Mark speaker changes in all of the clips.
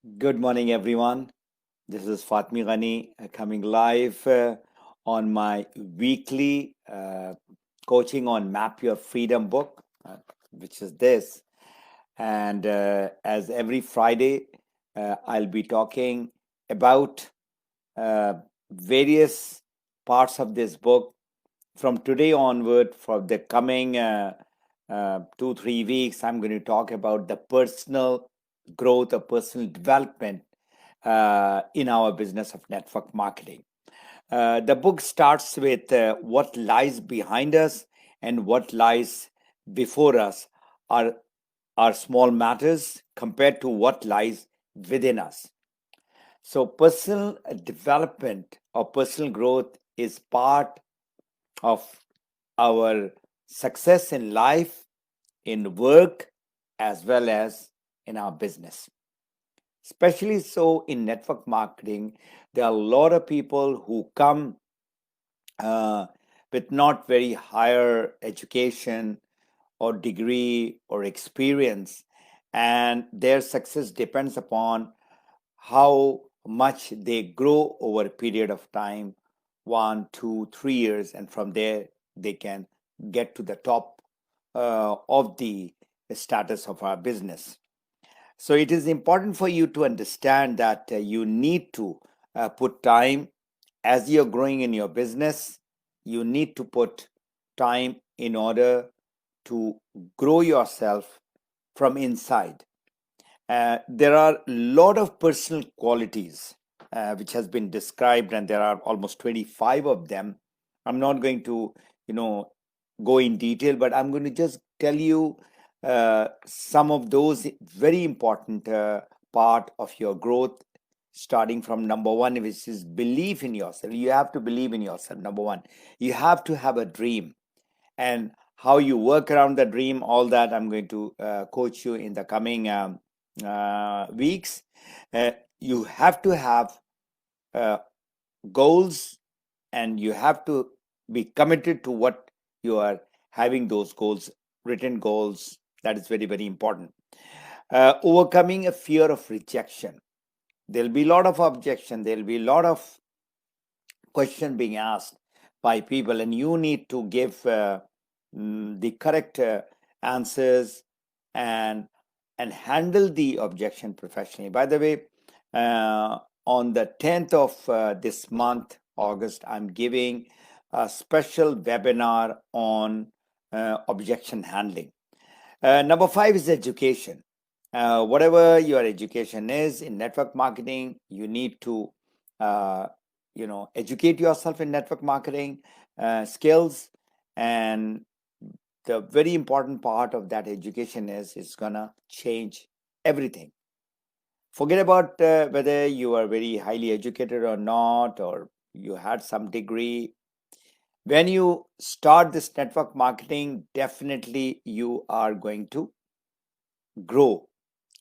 Speaker 1: Good morning, everyone. This is Fatmi Ghani coming live on my weekly coaching on Map Your Freedom book, which is this. And as every Friday, I'll be talking about uh, various parts of this book from today onward. For the coming 2 3 weeks, I'm going to talk about the personal growth or personal development in our business of network marketing. The book starts with what lies behind us and what lies before us are small matters compared to what lies within us. So personal development or personal growth is part of our success in life, in work, as well as in our business. Especially so in network marketing, there are a lot of people who come uh, with not very higher education or degree or experience, and their success depends upon how much they grow over a period of time, 1 2 3 years, and from there they can get to the top of the status of our business. So it is important for you to understand that you need to put time as you're growing in your business. You need to put time in order to grow yourself from inside. There are a lot of personal qualities which has been described, and there are almost 25 of them. I'm not going to, you know, go in detail, but I'm going to just tell you some of those very important part of your growth, starting from number one, which is belief in yourself. You have to believe in yourself. Number one, you have to have a dream, and how you work around the dream, all that I'm going to coach you in the coming weeks. uh, you have to have uh, goals, and you have to be committed to what you are having those goals, written goals. That is very, very important. Overcoming a fear of rejection. There'll be a lot of objection, there'll be a lot of question being asked by people, and you need to give the correct answers, and handle the objection professionally. By the way, on the 10th of this month, August, I'm giving a special webinar on objection handling. Number five is education. Whatever your education is in network marketing, you need to, uh, educate yourself in network marketing skills. And the very important part of that education is it's gonna change everything. Forget about whether you are very highly educated or not, or you had some degree. When you start this network marketing, definitely you are going to grow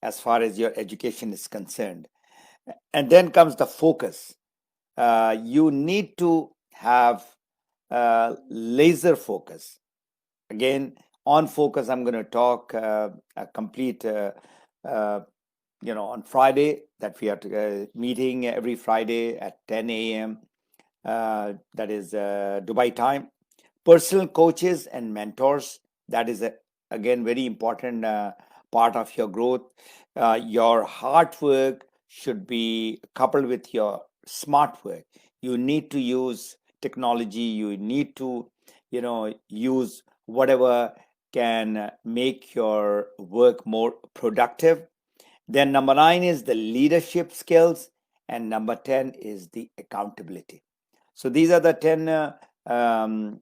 Speaker 1: as far as your education is concerned. And then comes the focus. You need to have laser focus. Again, on focus, I'm going to talk a complete, uh, on Friday, that we are meeting every Friday at 10 a.m. That is Dubai time. Personal coaches and mentors. That is, again, very important part of your growth. Your hard work should be coupled with your smart work. You need to use technology. You need to, use whatever can make your work more productive. Then number nine is the leadership skills, and number 10 is the accountability. So these are the 10 um,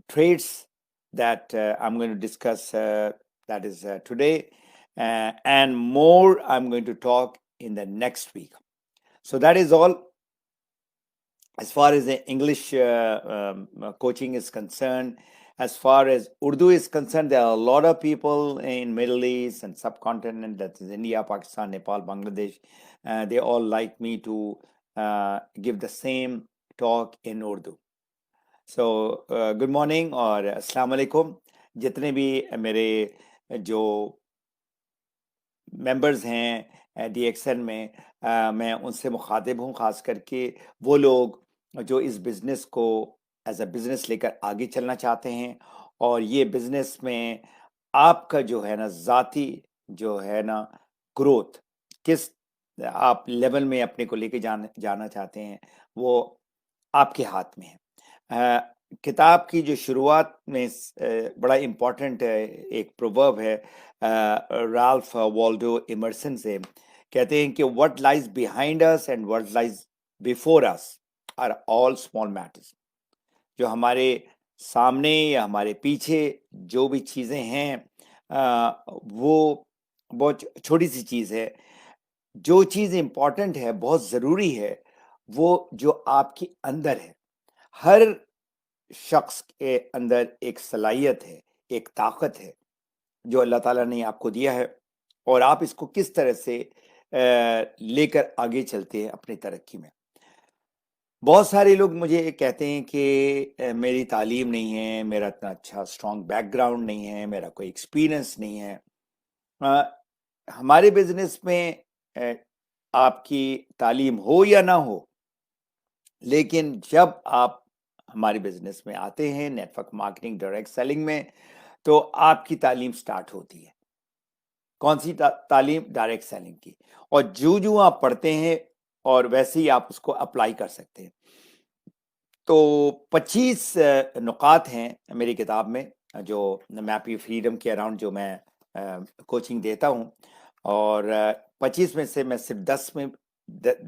Speaker 1: traits that I'm going to discuss, that is today, and more I'm going to talk in the next week. So that is all as far as the English coaching is concerned. As far as Urdu is concerned, there are a lot of people in Middle East and subcontinent, that is India, Pakistan, Nepal, Bangladesh. They all like me to give the same talk in Urdu. So good morning और अस्सलाम वालेकुम. जितने भी मेरे जो members हैं D x N میں میں ان سے مخاطب ہوں، خاص کر کے وہ لوگ جو اس بزنس کو ایز اے بزنس لے کر آگے چلنا چاہتے ہیں، اور یہ بزنس میں آپ کا جو ہے نا ذاتی جو ہے نا گروتھ کس آپ لیول میں اپنے کو لے کے جانا چاہتے ہیں، وہ آپ کے ہاتھ میں ہے۔ کتاب کی جو شروعات میں بڑا امپورٹنٹ ایک پروورب ہے رالف والڈو ایمرسن سے، کہتے ہیں کہ what lies behind us and what lies before us are all small matters۔ جو ہمارے سامنے یا ہمارے پیچھے جو بھی چیزیں ہیں وہ بہت چھوٹی سی چیز ہے۔ جو چیز امپورٹنٹ ہے، بہت ضروری ہے، وہ جو آپ کے اندر ہے۔ ہر شخص کے اندر ایک صلاحیت ہے، ایک طاقت ہے جو اللہ تعالیٰ نے آپ کو دیا ہے، اور آپ اس کو کس طرح سے لے کر آگے چلتے ہیں اپنی ترقی میں۔ بہت سارے لوگ مجھے کہتے ہیں کہ میری تعلیم نہیں ہے، میرا اتنا اچھا اسٹرانگ بیک گراؤنڈ نہیں ہے، میرا کوئی ایکسپیرئنس نہیں ہے۔ ہمارے بزنس میں آپ کی تعلیم ہو یا نہ ہو، لیکن جب آپ ہمارے بزنس میں آتے ہیں network marketing direct selling میں، تو آپ کی تعلیم سٹارٹ ہوتی ہے۔ کون سی تعلیم؟ ڈائریکٹ سیلنگ کی۔ اور جو آپ پڑھتے ہیں اور ویسے ہی آپ اس کو اپلائی کر سکتے ہیں۔ تو 25 نکات ہیں میری کتاب میں جو میپ یور فریڈم کے اراؤنڈ جو میں کوچنگ دیتا ہوں، اور 25 میں سے میں صرف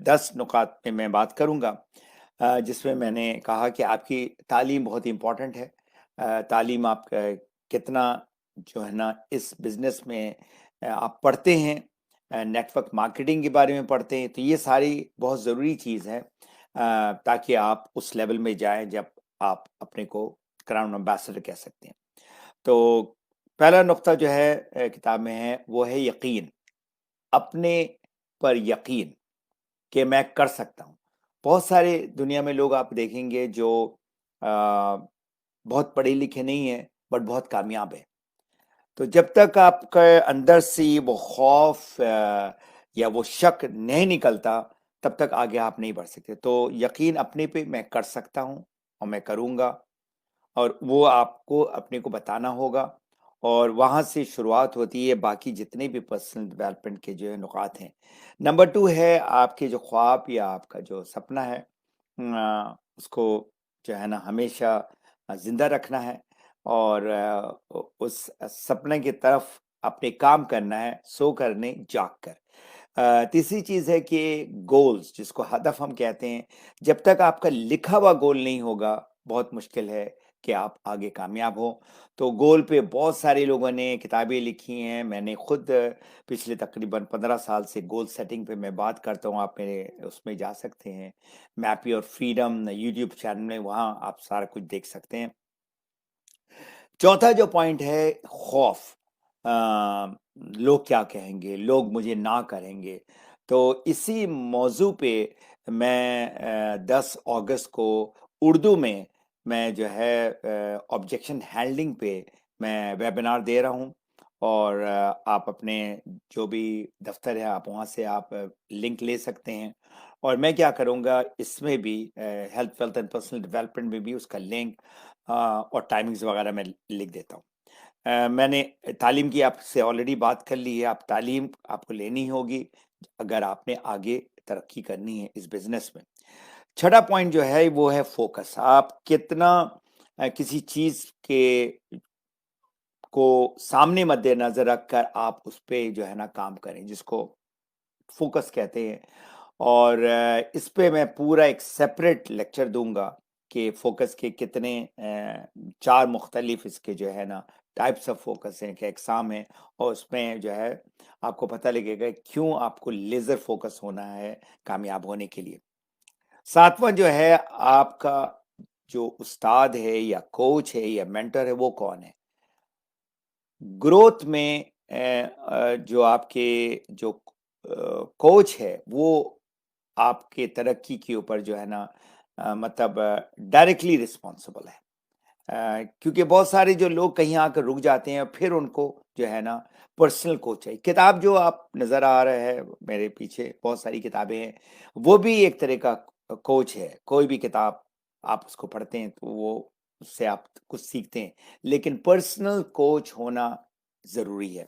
Speaker 1: 10 نکات میں میں بات کروں گا، جس میں نے کہا کہ آپ کی تعلیم بہت امپورٹنٹ ہے۔ تعلیم آپ کتنا جو ہے نا اس بزنس میں آپ پڑھتے ہیں، نیٹ ورک مارکیٹنگ کے بارے میں پڑھتے ہیں، تو یہ ساری بہت ضروری چیز ہے تاکہ آپ اس لیول میں جائیں جب آپ اپنے کو کراؤن امبیسڈر کہہ سکتے ہیں۔ تو پہلا نقطہ جو ہے کتاب میں ہے وہ ہے یقین، اپنے پر یقین کہ میں کر سکتا ہوں۔ بہت سارے دنیا میں لوگ آپ دیکھیں گے جو بہت پڑھے لکھے نہیں ہیں بٹ بہت کامیاب ہیں۔ تو جب تک آپ کے اندر سے وہ خوف یا وہ شک نہیں نکلتا، تب تک آگے آپ نہیں بڑھ سکتے۔ تو یقین اپنے پہ میں کر سکتا ہوں اور میں کروں گا، اور وہ آپ کو اپنے کو بتانا ہوگا، اور وہاں سے شروعات ہوتی ہے باقی جتنے بھی پرسنل ڈیولپمنٹ کے جو نکات ہیں۔ نمبر 2 ہے آپ کے جو خواب یا آپ کا جو سپنا ہے، اس کو جو ہے نا ہمیشہ زندہ رکھنا ہے، اور اس سپنے کی طرف اپنے کام کرنا ہے، سو کرنے جاگ کر۔ تیسری چیز ہے کہ گولز، جس کو ہدف ہم کہتے ہیں، جب تک آپ کا لکھا ہوا گول نہیں ہوگا بہت مشکل ہے کہ آپ آگے کامیاب ہوں۔ تو گول پہ بہت سارے لوگوں نے کتابیں لکھی ہیں، میں نے خود پچھلے تقریباً 15 سال سے گول سیٹنگ پہ میں بات کرتا ہوں، آپ میرے اس میں جا سکتے ہیں، map your freedom YouTube channel میں، وہاں آپ سارا کچھ دیکھ سکتے ہیں۔ چوتھا جو پوائنٹ ہے خوف، لوگ کیا کہیں گے، لوگ مجھے نہ کریں گے۔ تو اسی موضوع پہ میں 10 اگست کو اردو میں جو ہے آبجیکشن ہینڈلنگ پہ میں ویبینار دے رہا ہوں، اور آپ اپنے جو بھی دفتر ہے آپ وہاں سے آپ لنک لے سکتے ہیں، اور میں کیا کروں گا اس میں بھی health wealth and personal development میں بھی اس کا لنک اور ٹائمنگز وغیرہ میں لکھ دیتا ہوں۔ میں نے تعلیم کی آپ سے آلریڈی بات کر لی ہے، آپ تعلیم آپ کو لینی ہوگی اگر آپ نے آگے ترقی کرنی ہے اس بزنس میں۔ چھٹا پوائنٹ جو ہے وہ ہے فوکس، آپ کتنا کسی چیز کے کو سامنے مد نظر رکھ کر آپ اس پہ جو ہے نا کام کریں، جس کو فوکس کہتے ہیں، اور اس پہ میں پورا ایک سیپریٹ لیکچر دوں گا کہ فوکس کے کتنے 4 مختلف اس کے جو ہے نا ٹائپس آف فوکس ہیں، کہ اقسام ہیں، اور اس میں جو ہے آپ کو پتہ لگے گا کیوں آپ کو لیزر فوکس ہونا ہے کامیاب ہونے کے لیے۔ 7واں جو ہے آپ کا جو استاد ہے یا کوچ ہے یا مینٹر ہے وہ کون ہے۔ گروتھ میں جو آپ کے جو کوچ ہے وہ آپ کے ترقی کے اوپر جو ہے نا مطلب ڈائریکٹلی رسپانسبل ہے، کیونکہ بہت سارے جو لوگ کہیں آ کر رک جاتے ہیں، پھر ان کو جو ہے نا پرسنل کوچ ہے. کتاب جو آپ نظر آ رہا ہے میرے پیچھے بہت ساری کتابیں ہیں, وہ بھی ایک طرح کا کوچ ہے. کوئی بھی کتاب آپ اس کو پڑھتے ہیں تو وہ اس سے آپ کچھ سیکھتے ہیں, لیکن پرسنل کوچ ہونا ضروری ہے.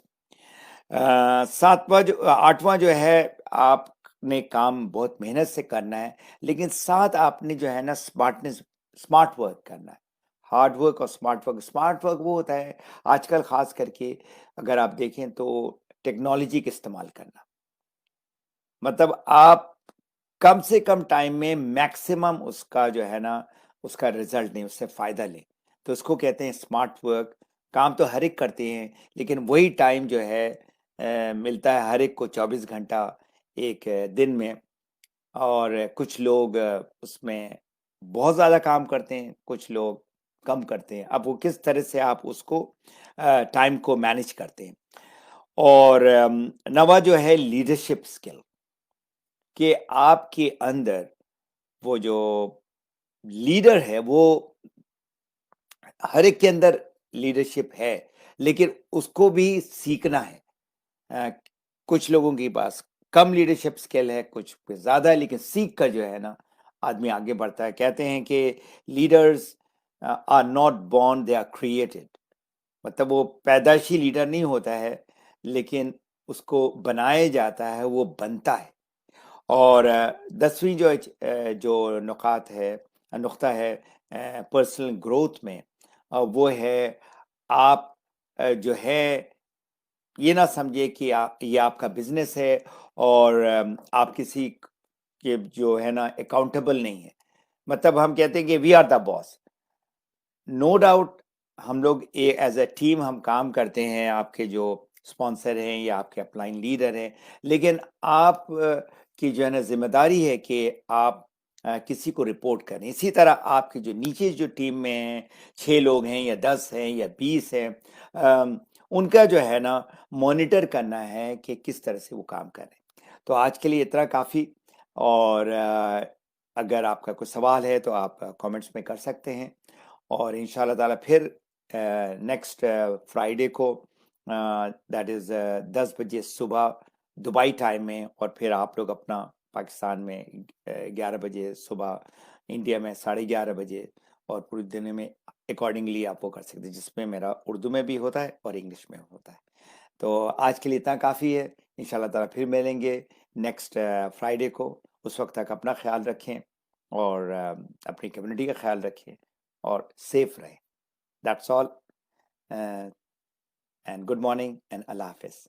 Speaker 1: ساتواں جو 8واں جو ہے, آپ نے کام بہت محنت سے کرنا ہے, لیکن ساتھ آپ نے جو ہے نا اسمارٹ ورک کرنا ہے. ہارڈ ورک اور اسمارٹ ورک. اسمارٹ ورک وہ ہوتا ہے آج کل خاص کر کے اگر آپ دیکھیں تو ٹیکنالوجی کا استعمال کرنا, مطلب آپ کم سے کم ٹائم میں میکسیمم اس کا جو ہے نا اس کا رزلٹ لیں, اس سے فائدہ لیں. تو اس کو کہتے ہیں اسمارٹ ورک. کام تو ہر ایک کرتے ہیں, لیکن وہی ٹائم جو ہے ملتا ہے ہر ایک کو 24 گھنٹہ ایک دن میں, اور کچھ لوگ اس میں بہت زیادہ کام کرتے ہیں, کچھ لوگ کم کرتے ہیں. اب وہ کس طرح سے آپ اس کو ٹائم کو مینیج کرتے ہیں. اور 9واں جو ہے لیڈرشپ اسکل, کہ آپ کے اندر وہ جو لیڈر ہے وہ ہر ایک کے اندر لیڈرشپ ہے, لیکن اس کو بھی سیکھنا ہے. کچھ لوگوں کے پاس کم لیڈرشپ اسکل ہے, کچھ پہ زیادہ ہے, لیکن سیکھ کر جو ہے نا آدمی آگے بڑھتا ہے. کہتے ہیں کہ leaders are not born, they are created. مطلب وہ پیدائشی لیڈر نہیں ہوتا ہے, لیکن اس کو بنایا جاتا ہے, وہ بنتا ہے. اور 10ویں جو نقطہ ہے پرسنل گروتھ میں, وہ ہے آپ جو ہے یہ نہ سمجھے کہ یہ آپ کا بزنس ہے اور آپ کسی کے جو ہے نا اکاؤنٹیبل نہیں ہے. مطلب ہم کہتے ہیں کہ we are the boss. No doubt ہم لوگ ایز اے ٹیم ہم کام کرتے ہیں, آپ کے جو اسپانسر ہیں یا آپ کے اپلائن لیڈر ہیں, لیکن آپ کی جو ہے نا ذمہ داری ہے کہ آپ کسی کو رپورٹ کریں. اسی طرح آپ کے جو نیچے جو ٹیم میں ہیں, 6 لوگ ہیں یا 10 ہیں یا 20 ہیں, ان کا جو ہے نا مانیٹر کرنا ہے کہ کس طرح سے وہ کام کریں. تو آج کے لیے اتنا کافی, اور اگر آپ کا کوئی سوال ہے تو آپ کامنٹس میں کر سکتے ہیں, اور ان شاء اللہ تعالیٰ پھر نیکسٹ فرائیڈے کو دیٹ از 10 بجے صبح دبئی ٹائم میں, اور پھر آپ لوگ اپنا پاکستان میں 11 بجے صبح, انڈیا میں 11:30 بجے, اور پورے دن میں اکارڈنگلی آپ وہ کر سکتے ہیں, جس میں میرا اردو میں بھی ہوتا ہے اور انگلش میں ہوتا ہے. تو آج کے لیے اتنا کافی ہے. ان شاء اللہ تعالیٰ پھر ملیں گے نیکسٹ فرائیڈے کو. اس وقت تک اپنا خیال رکھیں اور اپنی کمیونٹی کا خیال رکھیں اور سیف رہیں. That's all, and good morning اینڈ اللہ حافظ.